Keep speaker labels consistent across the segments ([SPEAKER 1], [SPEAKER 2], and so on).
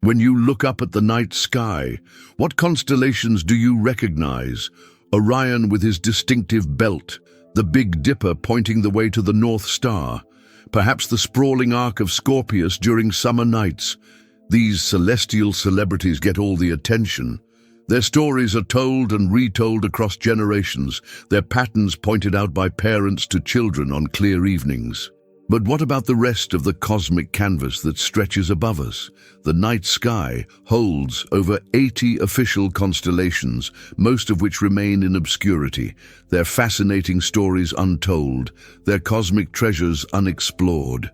[SPEAKER 1] When you look up at the night sky, what constellations do you recognize? Orion with his distinctive belt, the Big Dipper pointing the way to the North Star, perhaps the sprawling arc of Scorpius during summer nights. These celestial celebrities get all the attention. Their stories are told and retold across generations, their patterns pointed out by parents to children on clear evenings. But what about the rest of the cosmic canvas that stretches above us? The night sky holds over 80 official constellations, most of which remain in obscurity, their fascinating stories untold, their cosmic treasures unexplored.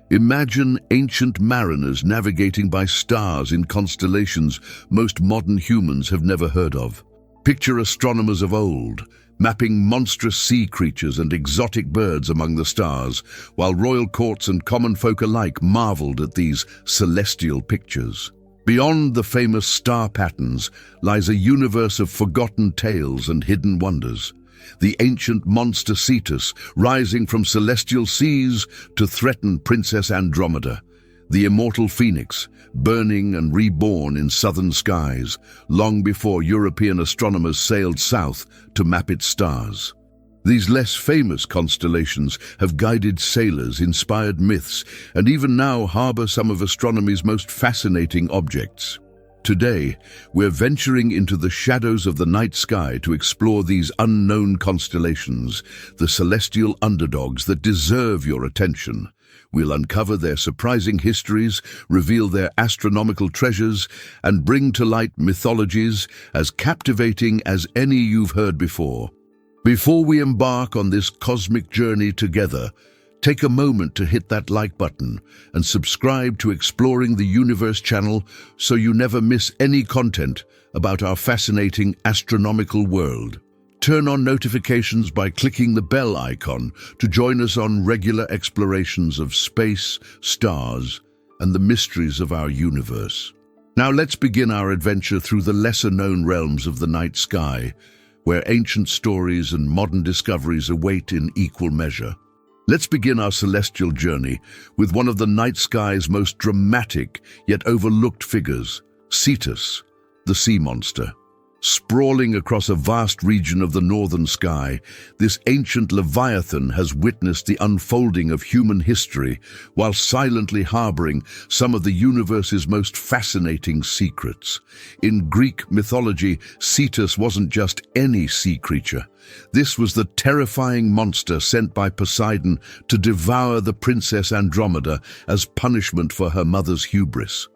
[SPEAKER 1] Imagine ancient mariners navigating by stars in constellations most modern humans have never heard of. Picture astronomers of old, mapping monstrous sea creatures and exotic birds among the stars, while royal courts and common folk alike marveled at these celestial pictures. Beyond the famous star patterns lies a universe of forgotten tales and hidden wonders. The ancient monster Cetus, rising from celestial seas to threaten Princess Andromeda. The immortal phoenix, burning and reborn in southern skies, long before European astronomers sailed south to map its stars. These less famous constellations have guided sailors, inspired myths, and even now harbor some of astronomy's most fascinating objects. Today, we're venturing into the shadows of the night sky to explore these unknown constellations, the celestial underdogs that deserve your attention. We'll uncover their surprising histories, reveal their astronomical treasures, and bring to light mythologies as captivating as any you've heard before. Before we embark on this cosmic journey together, take a moment to hit that like button and subscribe to Exploring the Universe channel so you never miss any content about our fascinating astronomical world. Turn on notifications by clicking the bell icon to join us on regular explorations of space, stars, and the mysteries of our universe. Now let's begin our adventure through the lesser-known realms of the night sky, where ancient stories and modern discoveries await in equal measure. Let's begin our celestial journey with one of the night sky's most dramatic yet overlooked figures, Cetus, the sea monster. Sprawling across a vast region of the northern sky, this ancient leviathan has witnessed the unfolding of human history while silently harboring some of the universe's most fascinating secrets. In Greek mythology, Cetus wasn't just any sea creature. This was the terrifying monster sent by Poseidon to devour the Princess Andromeda as punishment for her mother's hubris.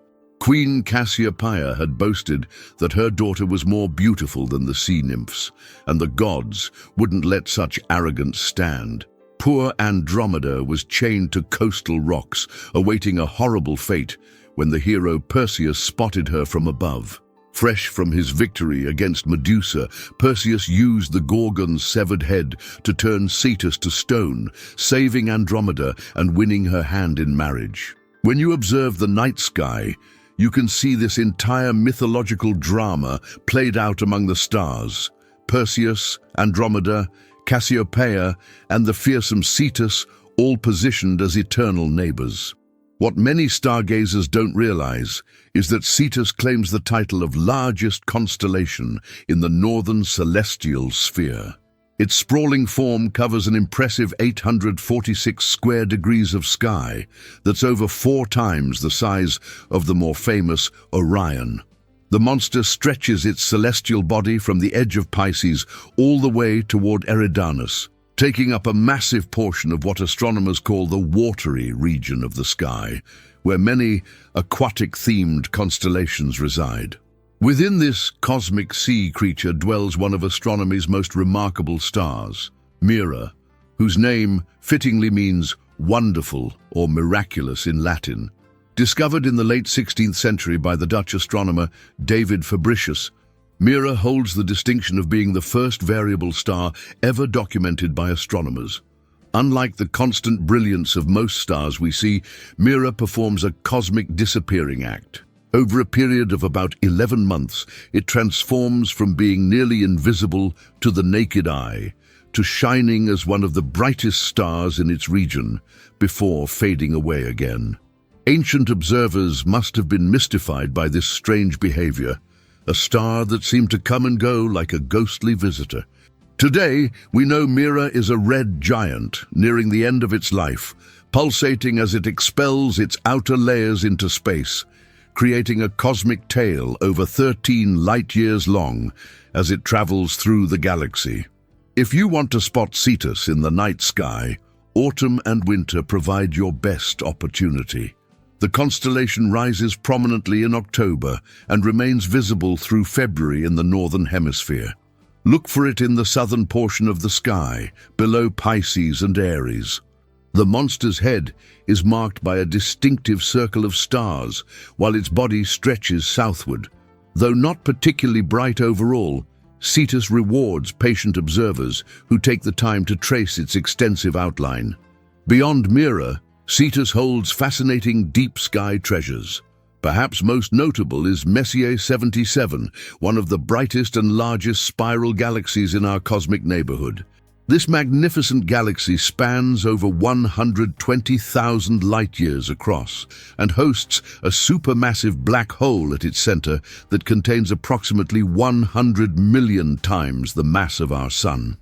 [SPEAKER 1] Queen Cassiopeia had boasted that her daughter was more beautiful than the sea nymphs, and the gods wouldn't let such arrogance stand. Poor Andromeda was chained to coastal rocks, awaiting a horrible fate when the hero Perseus spotted her from above. Fresh from his victory against Medusa, Perseus used the Gorgon's severed head to turn Cetus to stone, saving Andromeda and winning her hand in marriage. When you observe the night sky, you can see this entire mythological drama played out among the stars. Perseus, Andromeda, Cassiopeia, and the fearsome Cetus, all positioned as eternal neighbors. What many stargazers don't realize is that Cetus claims the title of largest constellation in the northern celestial sphere. Its sprawling form covers an impressive 846 square degrees of sky that's over 4 times the size of the more famous Orion. The monster stretches its celestial body from the edge of Pisces all the way toward Eridanus, taking up a massive portion of what astronomers call the watery region of the sky, where many aquatic-themed constellations reside. Within this cosmic sea creature dwells one of astronomy's most remarkable stars, Mira, whose name fittingly means wonderful or miraculous in Latin. Discovered in the late 16th century by the Dutch astronomer David Fabricius, Mira holds the distinction of being the first variable star ever documented by astronomers. Unlike the constant brilliance of most stars we see, Mira performs a cosmic disappearing act. Over a period of about 11 months, it transforms from being nearly invisible to the naked eye, to shining as one of the brightest stars in its region, before fading away again. Ancient observers must have been mystified by this strange behavior, a star that seemed to come and go like a ghostly visitor. Today, we know Mira is a red giant nearing the end of its life, pulsating as it expels its outer layers into space, creating a cosmic tail over 13 light-years long as it travels through the galaxy. If you want to spot Cetus in the night sky, autumn and winter provide your best opportunity. The constellation rises prominently in October and remains visible through February in the northern hemisphere. Look for it in the southern portion of the sky, below Pisces and Aries. The monster's head is marked by a distinctive circle of stars, while its body stretches southward. Though not particularly bright overall, Cetus rewards patient observers who take the time to trace its extensive outline. Beyond Mira, Cetus holds fascinating deep sky treasures. Perhaps most notable is Messier 77, one of the brightest and largest spiral galaxies in our cosmic neighborhood. This magnificent galaxy spans over 120,000 light-years across and hosts a supermassive black hole at its center that contains approximately 100 million times the mass of our Sun.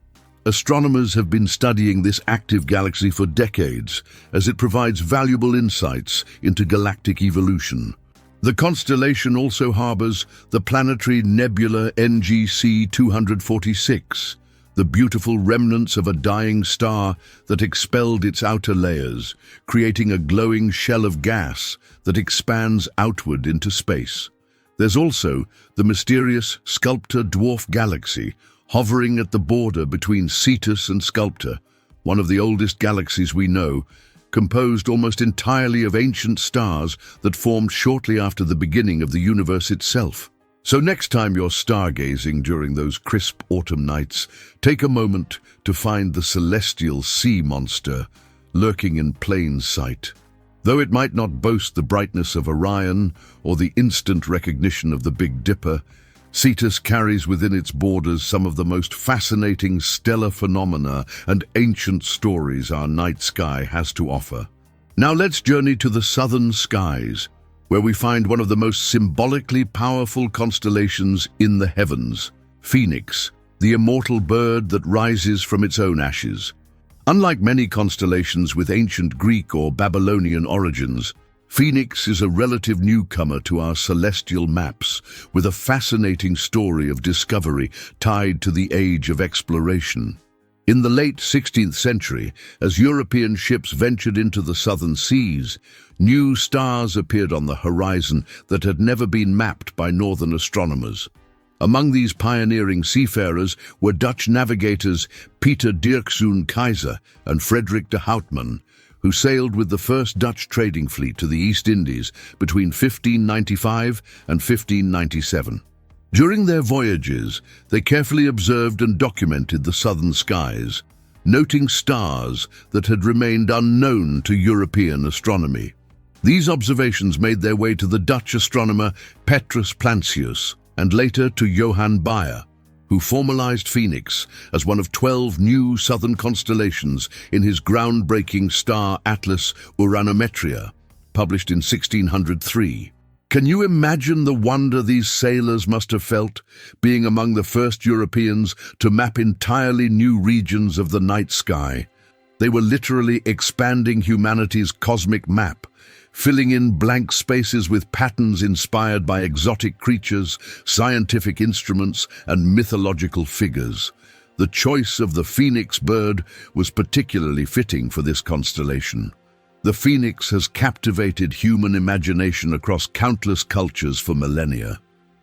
[SPEAKER 1] Astronomers have been studying this active galaxy for decades, as it provides valuable insights into galactic evolution. The constellation also harbors the planetary nebula NGC 246, the beautiful remnants of a dying star that expelled its outer layers, creating a glowing shell of gas that expands outward into space. There's also the mysterious Sculptor dwarf galaxy, hovering at the border between Cetus and Sculptor, one of the oldest galaxies we know, composed almost entirely of ancient stars that formed shortly after the beginning of the universe itself. So next time you're stargazing during those crisp autumn nights, take a moment to find the celestial sea monster lurking in plain sight. Though it might not boast the brightness of Orion or the instant recognition of the Big Dipper, Cetus carries within its borders some of the most fascinating stellar phenomena and ancient stories our night sky has to offer. Now let's journey to the southern skies, where we find one of the most symbolically powerful constellations in the heavens, Phoenix, the immortal bird that rises from its own ashes. Unlike many constellations with ancient Greek or Babylonian origins, Phoenix is a relative newcomer to our celestial maps, with a fascinating story of discovery tied to the age of exploration. In the late 16th century, as European ships ventured into the southern seas, new stars appeared on the horizon that had never been mapped by northern astronomers. Among these pioneering seafarers were Dutch navigators Peter Dirkzoon Keyser and Frederik de Houtman, who sailed with the first Dutch trading fleet to the East Indies between 1595 and 1597. During their voyages, they carefully observed and documented the southern skies, noting stars that had remained unknown to European astronomy. These observations made their way to the Dutch astronomer Petrus Plancius and later to Johann Bayer, who formalized Phoenix as one of 12 new southern constellations in his groundbreaking star atlas Uranometria, published in 1603. Can you imagine the wonder these sailors must have felt, being among the first Europeans to map entirely new regions of the night sky? They were literally expanding humanity's cosmic map, filling in blank spaces with patterns inspired by exotic creatures, scientific instruments, and mythological figures. The choice of the phoenix bird was particularly fitting for this constellation. The phoenix has captivated human imagination across countless cultures for millennia.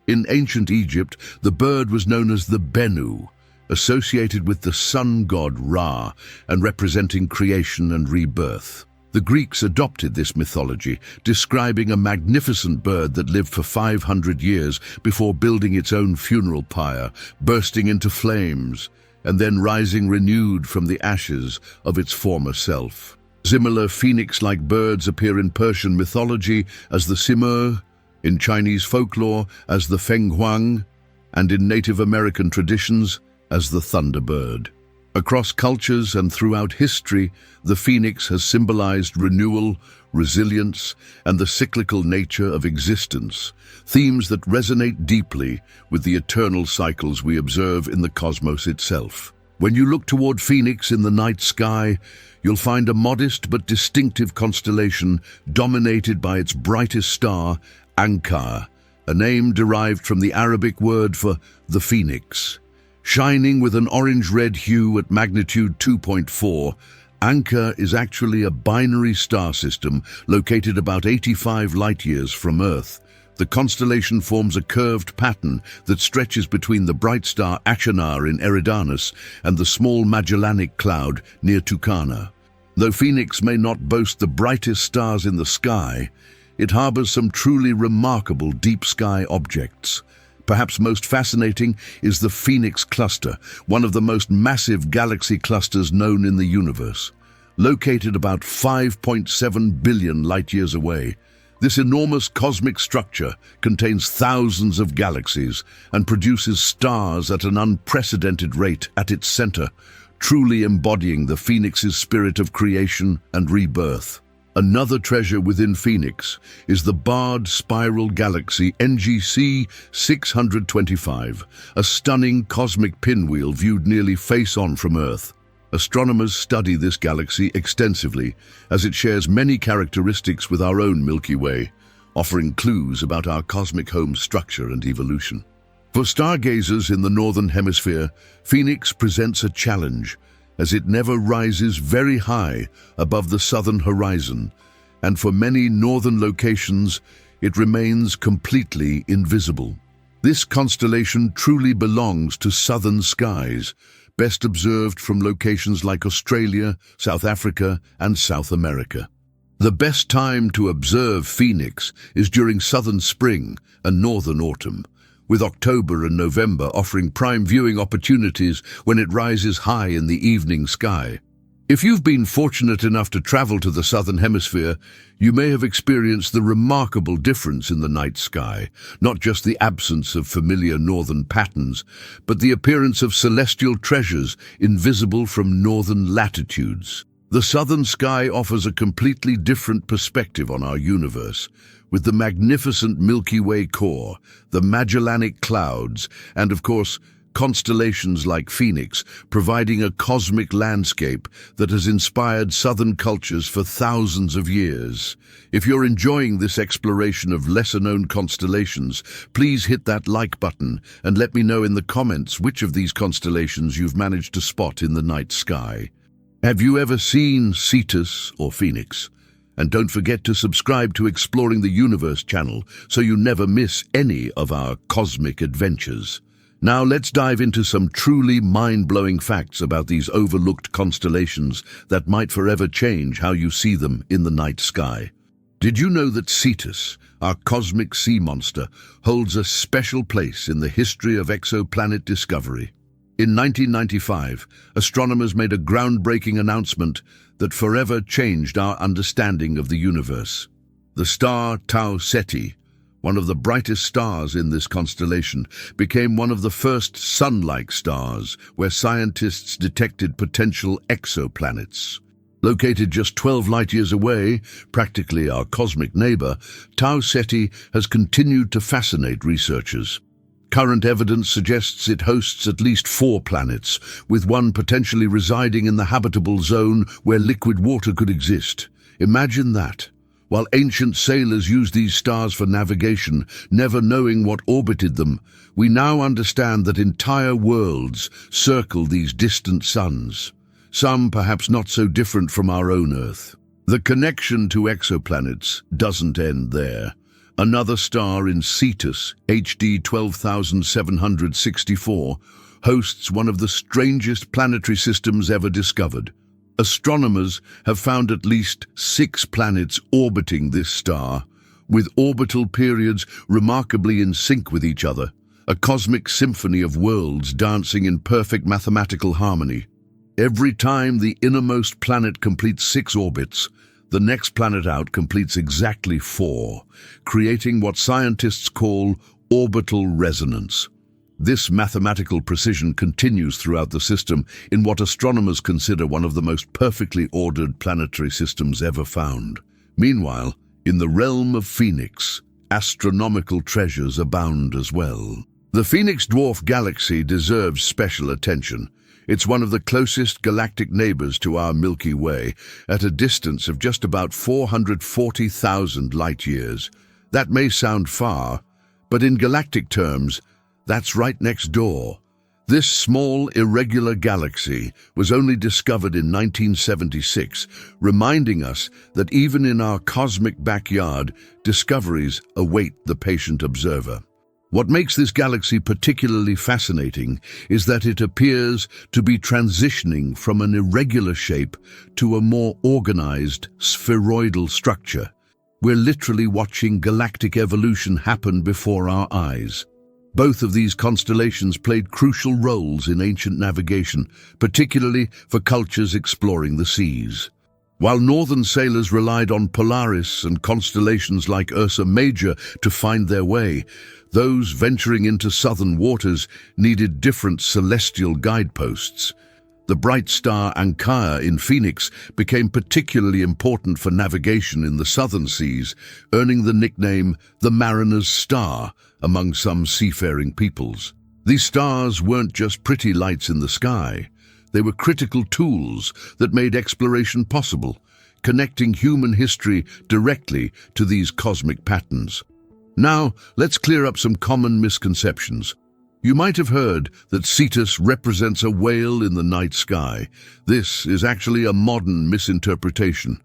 [SPEAKER 1] In ancient Egypt, the bird was known as the Bennu, associated with the sun god Ra and representing creation and rebirth. The Greeks adopted this mythology, describing a magnificent bird that lived for 500 years before building its own funeral pyre, bursting into flames, and then rising renewed from the ashes of its former self. Similar phoenix-like birds appear in Persian mythology as the Simurgh, in Chinese folklore as the Fenghuang, and in Native American traditions as the thunderbird. Across cultures and throughout history, the phoenix has symbolized renewal, resilience, and the cyclical nature of existence, themes that resonate deeply with the eternal cycles we observe in the cosmos itself. When you look toward Phoenix in the night sky, you'll find a modest but distinctive constellation dominated by its brightest star, Anqar, a name derived from the Arabic word for the phoenix. Shining with an orange-red hue at magnitude 2.4, Anqar is actually a binary star system located about 85 light-years from Earth. The constellation forms a curved pattern that stretches between the bright star Achernar in Eridanus and the small Magellanic Cloud near Tucana. Though Phoenix may not boast the brightest stars in the sky, it harbors some truly remarkable deep-sky objects. Perhaps most fascinating is the Phoenix Cluster, one of the most massive galaxy clusters known in the universe. Located about 5.7 billion light-years away, this enormous cosmic structure contains thousands of galaxies and produces stars at an unprecedented rate at its center, truly embodying the Phoenix's spirit of creation and rebirth. Another treasure within Phoenix is the barred spiral galaxy NGC 625, a stunning cosmic pinwheel viewed nearly face-on from Earth. Astronomers study this galaxy extensively as it shares many characteristics with our own Milky Way, offering clues about our cosmic home's structure and evolution. For stargazers in the Northern Hemisphere, Phoenix presents a challenge, as it never rises very high above the southern horizon, and for many northern locations, it remains completely invisible. This constellation truly belongs to southern skies, best observed from locations like Australia, South Africa, and South America. The best time to observe Phoenix is during southern spring and northern autumn, with October and November offering prime viewing opportunities when it rises high in the evening sky. If you've been fortunate enough to travel to the southern hemisphere, you may have experienced the remarkable difference in the night sky, not just the absence of familiar northern patterns, but the appearance of celestial treasures invisible from northern latitudes. The southern sky offers a completely different perspective on our universe, with the magnificent Milky Way core, the Magellanic Clouds, and of course, constellations like Phoenix, providing a cosmic landscape that has inspired southern cultures for thousands of years. If you're enjoying this exploration of lesser-known constellations, please hit that like button and let me know in the comments which of these constellations you've managed to spot in the night sky. Have you ever seen Cetus or Phoenix? And don't forget to subscribe to Exploring the Universe channel so you never miss any of our cosmic adventures. Now let's dive into some truly mind-blowing facts about these overlooked constellations that might forever change how you see them in the night sky. Did you know that Cetus, our cosmic sea monster, holds a special place in the history of exoplanet discovery? In 1995, astronomers made a groundbreaking announcement that forever changed our understanding of the universe. The star Tau Ceti, one of the brightest stars in this constellation, became one of the first sun-like stars where scientists detected potential exoplanets. Located just 12 light-years away, practically our cosmic neighbor, Tau Ceti has continued to fascinate researchers. Current evidence suggests it hosts at least 4 planets, with one potentially residing in the habitable zone where liquid water could exist. Imagine that. While ancient sailors used these stars for navigation, never knowing what orbited them, we now understand that entire worlds circle these distant suns, some perhaps not so different from our own Earth. The connection to exoplanets doesn't end there. Another star in Cetus, HD 12764, hosts one of the strangest planetary systems ever discovered. Astronomers have found at least 6 planets orbiting this star, with orbital periods remarkably in sync with each other, a cosmic symphony of worlds dancing in perfect mathematical harmony. Every time the innermost planet completes 6 orbits, the next planet out completes exactly 4, creating what scientists call orbital resonance. This mathematical precision continues throughout the system in what astronomers consider one of the most perfectly ordered planetary systems ever found. Meanwhile, in the realm of Phoenix, astronomical treasures abound as well. The Phoenix Dwarf Galaxy deserves special attention. It's one of the closest galactic neighbors to our Milky Way, at a distance of just about 440,000 light-years. That may sound far, but in galactic terms, that's right next door. This small, irregular galaxy was only discovered in 1976, reminding us that even in our cosmic backyard, discoveries await the patient observer. What makes this galaxy particularly fascinating is that it appears to be transitioning from an irregular shape to a more organized, spheroidal structure. We're literally watching galactic evolution happen before our eyes. Both of these constellations played crucial roles in ancient navigation, particularly for cultures exploring the seas. While northern sailors relied on Polaris and constellations like Ursa Major to find their way, those venturing into southern waters needed different celestial guideposts. The bright star Ankaia in Phoenix became particularly important for navigation in the southern seas, earning the nickname the Mariner's Star among some seafaring peoples. These stars weren't just pretty lights in the sky. They were critical tools that made exploration possible, connecting human history directly to these cosmic patterns. Now, let's clear up some common misconceptions. You might have heard that Cetus represents a whale in the night sky. This is actually a modern misinterpretation.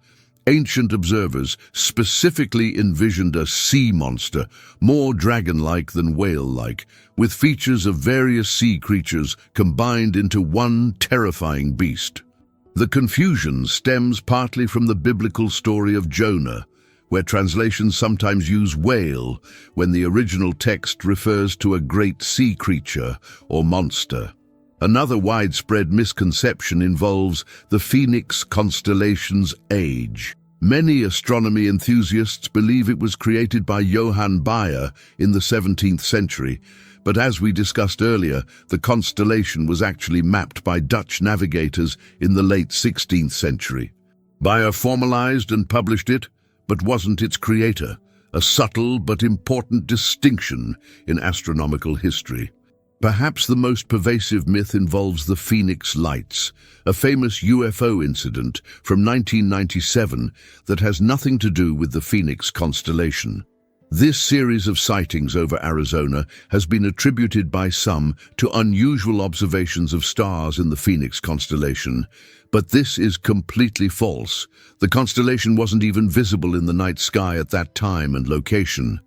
[SPEAKER 1] Ancient observers specifically envisioned a sea monster, more dragon-like than whale-like, with features of various sea creatures combined into one terrifying beast. The confusion stems partly from the biblical story of Jonah, where translations sometimes use whale when the original text refers to a great sea creature or monster. Another widespread misconception involves the Phoenix constellation's age. Many astronomy enthusiasts believe it was created by Johann Bayer in the 17th century, but as we discussed earlier, the constellation was actually mapped by Dutch navigators in the late 16th century. Bayer formalized and published it, but wasn't its creator, a subtle but important distinction in astronomical history. Perhaps the most pervasive myth involves the Phoenix Lights, a famous UFO incident from 1997 that has nothing to do with the Phoenix constellation. This series of sightings over Arizona has been attributed by some to unusual observations of stars in the Phoenix constellation, but this is completely false. The constellation wasn't even visible in the night sky at that time and location.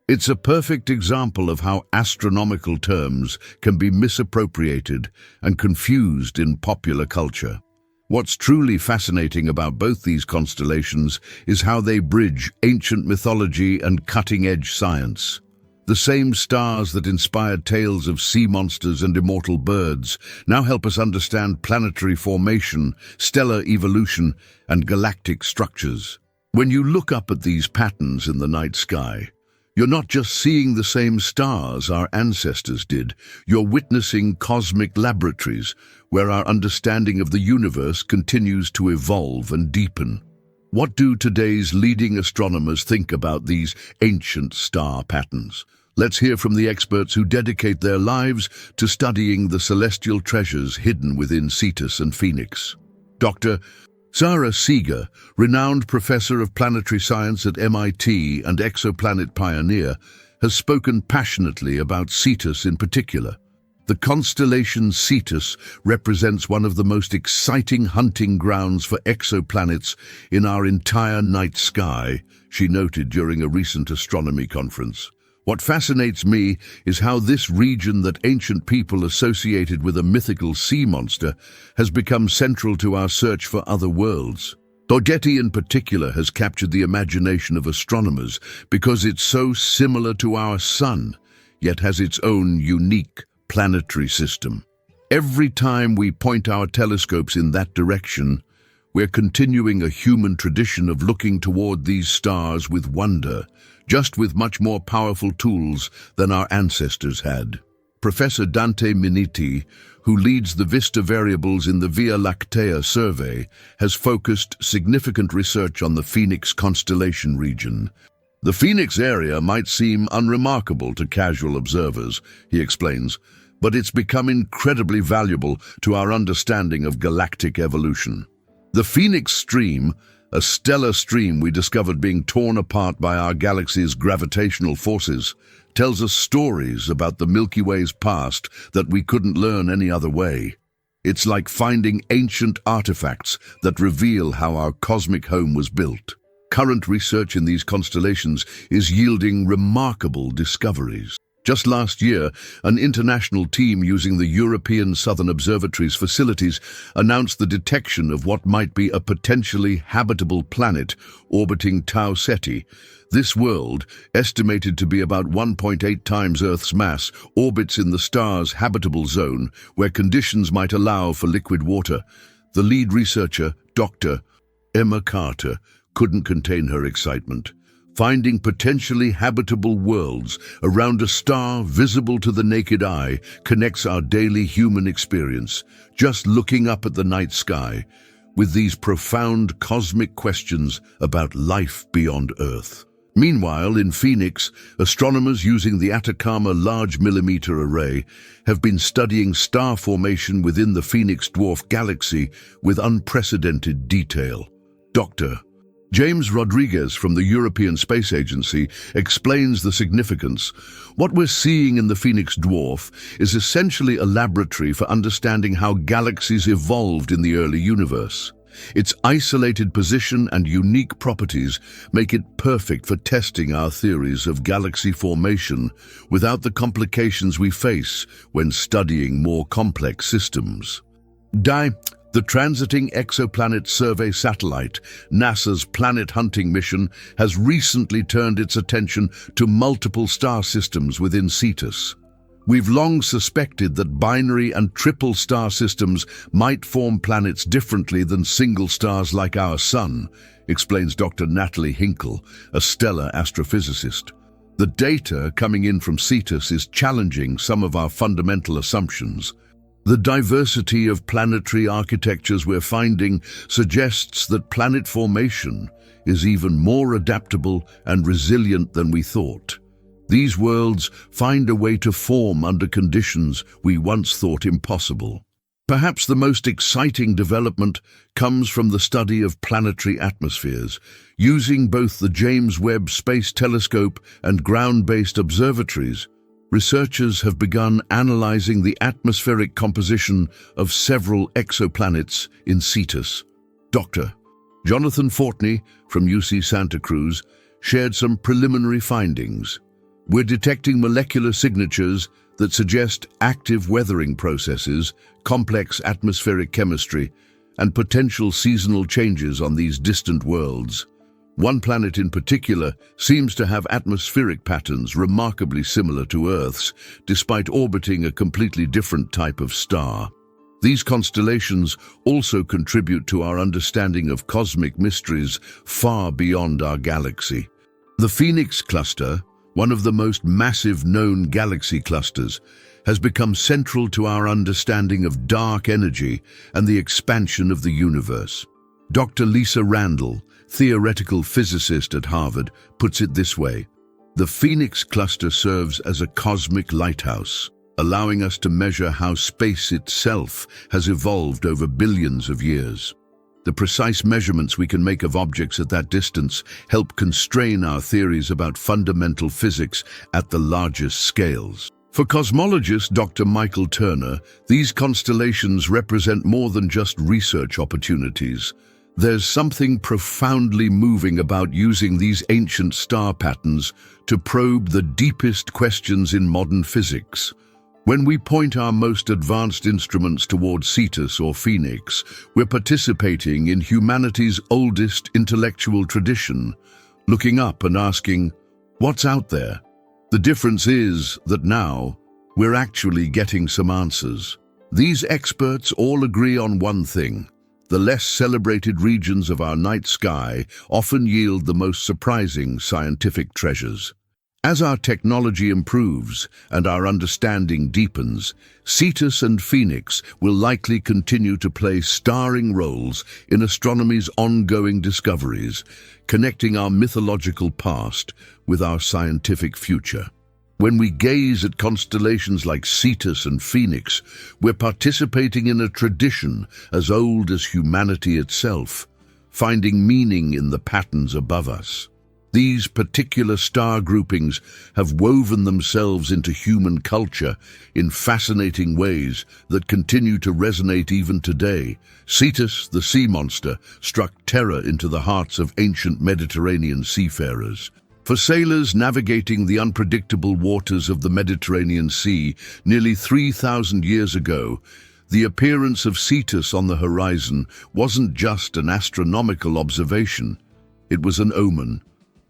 [SPEAKER 1] It's a perfect example of how astronomical terms can be misappropriated and confused in popular culture. What's truly fascinating about both these constellations is how they bridge ancient mythology and cutting-edge science. The same stars that inspired tales of sea monsters and immortal birds now help us understand planetary formation, stellar evolution, and galactic structures. When you look up at these patterns in the night sky, you're not just seeing the same stars our ancestors did, you're witnessing cosmic laboratories where our understanding of the universe continues to evolve and deepen. What do today's leading astronomers think about these ancient star patterns? Let's hear from the experts who dedicate their lives to studying the celestial treasures hidden within Cetus and Phoenix. Dr. Sarah Seeger, renowned professor of planetary science at MIT and exoplanet pioneer, has spoken passionately about Cetus in particular. The constellation Cetus represents one of the most exciting hunting grounds for exoplanets in our entire night sky, she noted during a recent astronomy conference. What fascinates me is how this region that ancient people associated with a mythical sea monster has become central to our search for other worlds. Dogeti in particular has captured the imagination of astronomers because it's so similar to our sun, yet has its own unique planetary system. Every time we point our telescopes in that direction, we're continuing a human tradition of looking toward these stars with wonder, just with much more powerful tools than our ancestors had. Professor Dante Miniti, who leads the Vista Variables in the Via Lactea survey, has focused significant research on the Phoenix constellation region. The Phoenix area might seem unremarkable to casual observers, he explains, but it's become incredibly valuable to our understanding of galactic evolution. The Phoenix stream, a stellar stream we discovered being torn apart by our galaxy's gravitational forces, tells us stories about the Milky Way's past that we couldn't learn any other way. It's like finding ancient artifacts that reveal how our cosmic home was built. Current research in these constellations is yielding remarkable discoveries. Just last year, an international team using the European Southern Observatory's facilities announced the detection of what might be a potentially habitable planet orbiting Tau Ceti. This world, estimated to be about 1.8 times Earth's mass, orbits in the star's habitable zone, where conditions might allow for liquid water. The lead researcher, Dr. Emma Carter, couldn't contain her excitement. Finding potentially habitable worlds around a star visible to the naked eye connects our daily human experience, just looking up at the night sky, with these profound cosmic questions about life beyond Earth. Meanwhile, in Phoenix, astronomers using the Atacama Large Millimeter Array have been studying star formation within the Phoenix dwarf galaxy with unprecedented detail. Dr. James Rodriguez from the European Space Agency explains the significance. What we're seeing in the Phoenix dwarf is essentially a laboratory for understanding how galaxies evolved in the early universe. Its isolated position and unique properties make it perfect for testing our theories of galaxy formation without the complications we face when studying more complex systems. The Transiting Exoplanet Survey satellite, NASA's planet hunting mission, has recently turned its attention to multiple star systems within Cetus. We've long suspected that binary and triple star systems might form planets differently than single stars like our Sun, explains Dr. Natalie Hinkle, a stellar astrophysicist. The data coming in from Cetus is challenging some of our fundamental assumptions. The diversity of planetary architectures we're finding suggests that planet formation is even more adaptable and resilient than we thought. These worlds find a way to form under conditions we once thought impossible. Perhaps the most exciting development comes from the study of planetary atmospheres. Using both the James Webb Space Telescope and ground-based observatories, researchers have begun analyzing the atmospheric composition of several exoplanets in Cetus. Dr. Jonathan Fortney from UC Santa Cruz shared some preliminary findings. We're detecting molecular signatures that suggest active weathering processes, complex atmospheric chemistry, and potential seasonal changes on these distant worlds. One planet in particular seems to have atmospheric patterns remarkably similar to Earth's, despite orbiting a completely different type of star. These constellations also contribute to our understanding of cosmic mysteries far beyond our galaxy. The Phoenix cluster, one of the most massive known galaxy clusters, has become central to our understanding of dark energy and the expansion of the universe. Dr. Lisa Randall, theoretical physicist at Harvard, puts it this way: the Phoenix cluster serves as a cosmic lighthouse, allowing us to measure how space itself has evolved over billions of years. The precise measurements we can make of objects at that distance help constrain our theories about fundamental physics at the largest scales. For cosmologist Dr. Michael Turner, these constellations represent more than just research opportunities. There's something profoundly moving about using these ancient star patterns to probe the deepest questions in modern physics. When we point our most advanced instruments towards Cetus or Phoenix, we're participating in humanity's oldest intellectual tradition, looking up and asking, what's out there? The difference is that now we're actually getting some answers. These experts all agree on one thing: the less celebrated regions of our night sky often yield the most surprising scientific treasures. As our technology improves and our understanding deepens, Cetus and Phoenix will likely continue to play starring roles in astronomy's ongoing discoveries, connecting our mythological past with our scientific future. When we gaze at constellations like Cetus and Phoenix, we're participating in a tradition as old as humanity itself, finding meaning in the patterns above us. These particular star groupings have woven themselves into human culture in fascinating ways that continue to resonate even today. Cetus, the sea monster, struck terror into the hearts of ancient Mediterranean seafarers. For sailors navigating the unpredictable waters of the Mediterranean Sea nearly 3,000 years ago, the appearance of Cetus on the horizon wasn't just an astronomical observation, it was an omen.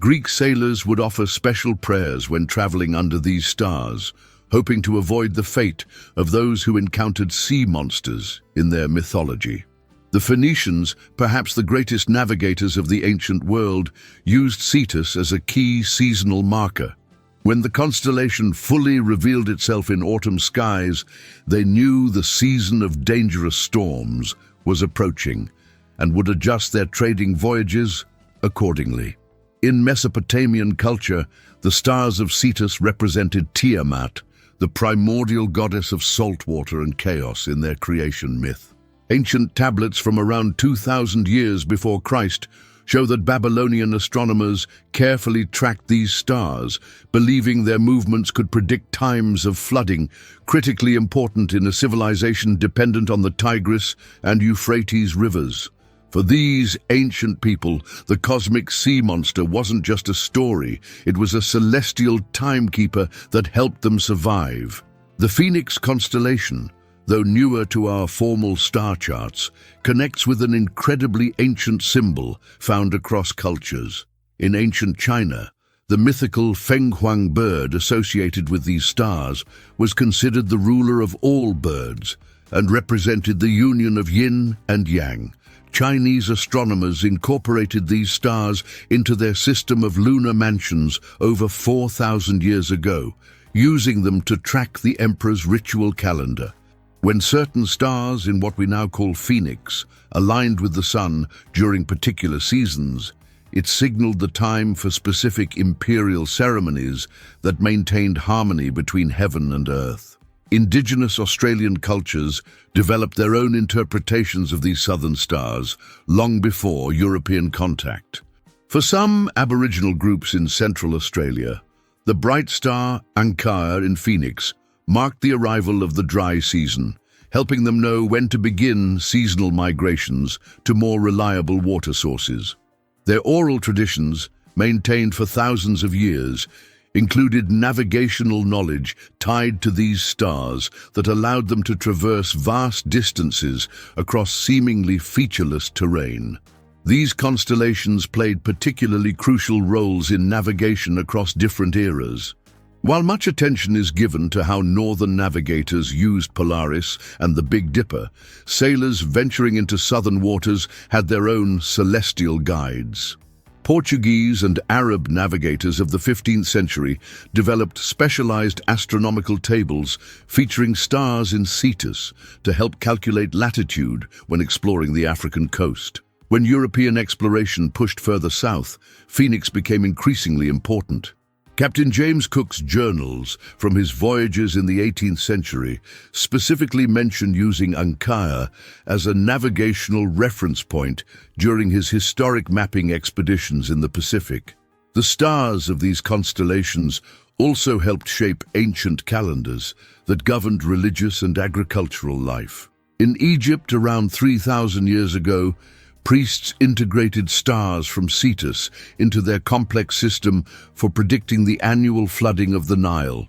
[SPEAKER 1] Greek sailors would offer special prayers when traveling under these stars, hoping to avoid the fate of those who encountered sea monsters in their mythology. The Phoenicians, perhaps the greatest navigators of the ancient world, used Cetus as a key seasonal marker. When the constellation fully revealed itself in autumn skies, they knew the season of dangerous storms was approaching and would adjust their trading voyages accordingly. In Mesopotamian culture, the stars of Cetus represented Tiamat, the primordial goddess of salt water and chaos in their creation myth. Ancient tablets from around 2,000 years before Christ show that Babylonian astronomers carefully tracked these stars, believing their movements could predict times of flooding, critically important in a civilization dependent on the Tigris and Euphrates rivers. For these ancient people, the cosmic sea monster wasn't just a story, it was a celestial timekeeper that helped them survive. The Phoenix constellation, though newer to our formal star charts, connects with an incredibly ancient symbol found across cultures. In ancient China, the mythical fenghuang bird associated with these stars was considered the ruler of all birds and represented the union of yin and yang. Chinese astronomers incorporated these stars into their system of lunar mansions over 4,000 years ago, using them to track the emperor's ritual calendar. When certain stars in what we now call Phoenix aligned with the sun during particular seasons, it signaled the time for specific imperial ceremonies that maintained harmony between heaven and earth. Indigenous Australian cultures developed their own interpretations of these southern stars long before European contact. For some Aboriginal groups in Central Australia, the bright star Angkar in Phoenix marked the arrival of the dry season, helping them know when to begin seasonal migrations to more reliable water sources. Their oral traditions, maintained for thousands of years, included navigational knowledge tied to these stars that allowed them to traverse vast distances across seemingly featureless terrain. These constellations played particularly crucial roles in navigation across different eras. While much attention is given to how northern navigators used Polaris and the Big Dipper, sailors venturing into southern waters had their own celestial guides. Portuguese and Arab navigators of the 15th century developed specialized astronomical tables featuring stars in Cetus to help calculate latitude when exploring the African coast. When European exploration pushed further south, Phoenix became increasingly important. Captain James Cook's journals from his voyages in the 18th century specifically mention using Angkar as a navigational reference point during his historic mapping expeditions in the Pacific. The stars of these constellations also helped shape ancient calendars that governed religious and agricultural life. In Egypt around 3,000 years ago, priests integrated stars from Cetus into their complex system for predicting the annual flooding of the Nile,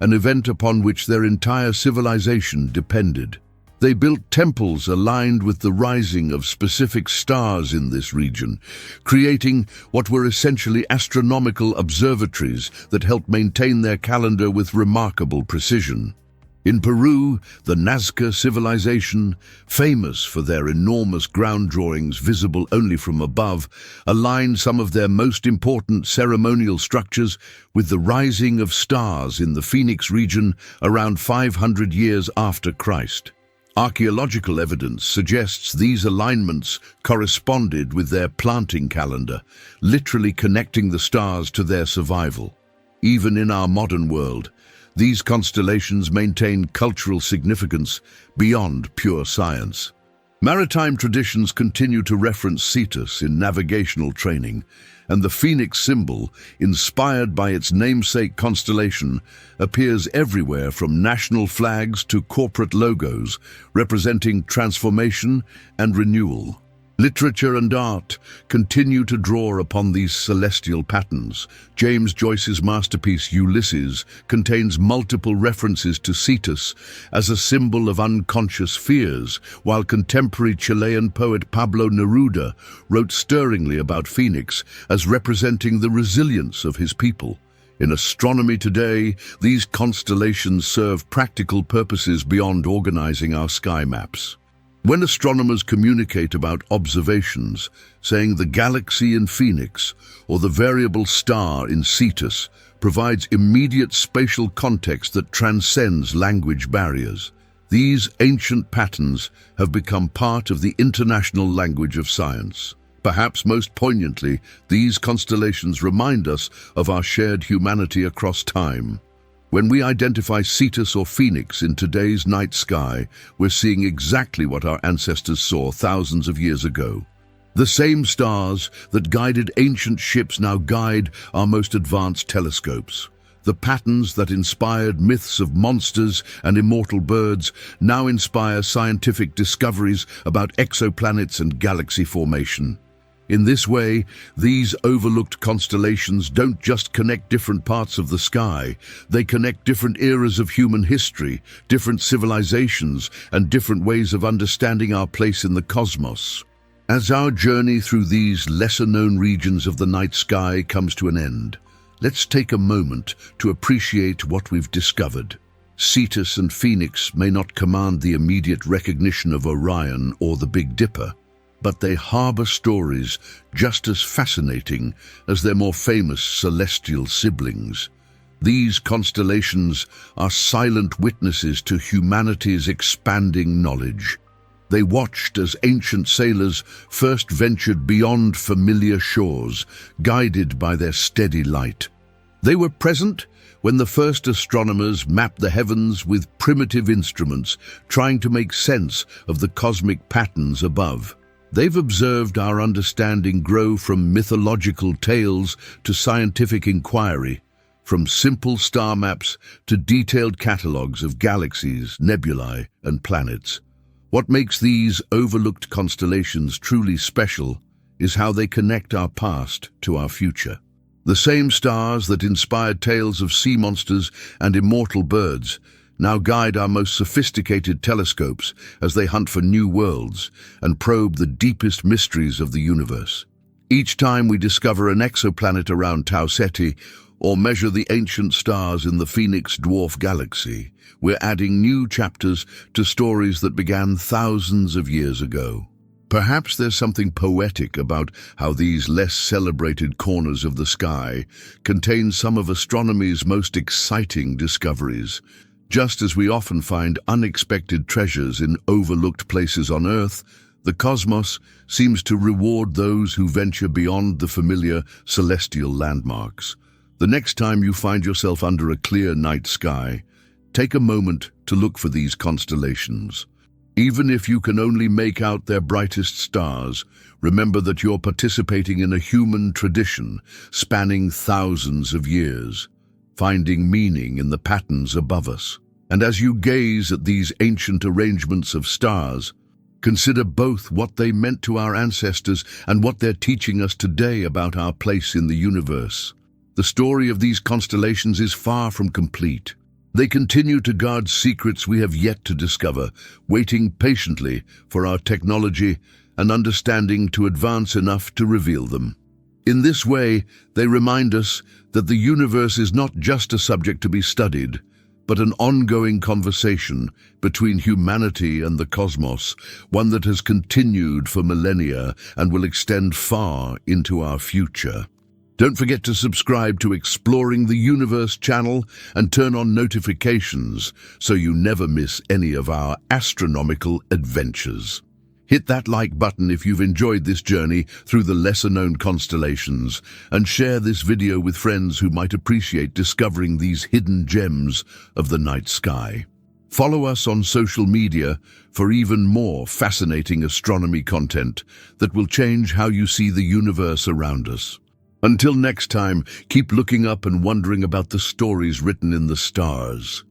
[SPEAKER 1] an event upon which their entire civilization depended. They built temples aligned with the rising of specific stars in this region, creating what were essentially astronomical observatories that helped maintain their calendar with remarkable precision. In Peru, the Nazca civilization, famous for their enormous ground drawings visible only from above, aligned some of their most important ceremonial structures with the rising of stars in the Phoenix region around 500 years after Christ. Archaeological evidence suggests these alignments corresponded with their planting calendar, literally connecting the stars to their survival. Even in our modern world, these constellations maintain cultural significance beyond pure science. Maritime traditions continue to reference Cetus in navigational training, and the phoenix symbol, inspired by its namesake constellation, appears everywhere from national flags to corporate logos, representing transformation and renewal. Literature and art continue to draw upon these celestial patterns. James Joyce's masterpiece Ulysses contains multiple references to Cetus as a symbol of unconscious fears, while contemporary Chilean poet Pablo Neruda wrote stirringly about Phoenix as representing the resilience of his people. In astronomy today, these constellations serve practical purposes beyond organizing our sky maps. When astronomers communicate about observations, saying the galaxy in Phoenix or the variable star in Cetus provides immediate spatial context that transcends language barriers. These ancient patterns have become part of the international language of science. Perhaps most poignantly, these constellations remind us of our shared humanity across time. When we identify Cetus or Phoenix in today's night sky, we're seeing exactly what our ancestors saw thousands of years ago. The same stars that guided ancient ships now guide our most advanced telescopes. The patterns that inspired myths of monsters and immortal birds now inspire scientific discoveries about exoplanets and galaxy formation. In this way, these overlooked constellations don't just connect different parts of the sky, they connect different eras of human history, different civilizations, and different ways of understanding our place in the cosmos. As our journey through these lesser-known regions of the night sky comes to an end, let's take a moment to appreciate what we've discovered. Cetus and Phoenix may not command the immediate recognition of Orion or the Big Dipper, but they harbor stories just as fascinating as their more famous celestial siblings. These constellations are silent witnesses to humanity's expanding knowledge. They watched as ancient sailors first ventured beyond familiar shores, guided by their steady light. They were present when the first astronomers mapped the heavens with primitive instruments, trying to make sense of the cosmic patterns above. They've observed our understanding grow from mythological tales to scientific inquiry, from simple star maps to detailed catalogues of galaxies, nebulae, and planets. What makes these overlooked constellations truly special is how they connect our past to our future. The same stars that inspired tales of sea monsters and immortal birds now guide our most sophisticated telescopes as they hunt for new worlds and probe the deepest mysteries of the universe. Each time we discover an exoplanet around Tau Ceti or measure the ancient stars in the Phoenix dwarf galaxy, we're adding new chapters to stories that began thousands of years ago. Perhaps there's something poetic about how these less celebrated corners of the sky contain some of astronomy's most exciting discoveries. Just as we often find unexpected treasures in overlooked places on Earth, the cosmos seems to reward those who venture beyond the familiar celestial landmarks. The next time you find yourself under a clear night sky, take a moment to look for these constellations. Even if you can only make out their brightest stars, remember that you're participating in a human tradition spanning thousands of years, finding meaning in the patterns above us. And as you gaze at these ancient arrangements of stars, consider both what they meant to our ancestors and what they're teaching us today about our place in the universe. The story of these constellations is far from complete. They continue to guard secrets we have yet to discover, waiting patiently for our technology and understanding to advance enough to reveal them. In this way, they remind us that the universe is not just a subject to be studied, but an ongoing conversation between humanity and the cosmos, one that has continued for millennia and will extend far into our future. Don't forget to subscribe to Exploring the Universe channel and turn on notifications so you never miss any of our astronomical adventures. Hit that like button if you've enjoyed this journey through the lesser-known constellations, and share this video with friends who might appreciate discovering these hidden gems of the night sky. Follow us on social media for even more fascinating astronomy content that will change how you see the universe around us. Until next time, keep looking up and wondering about the stories written in the stars.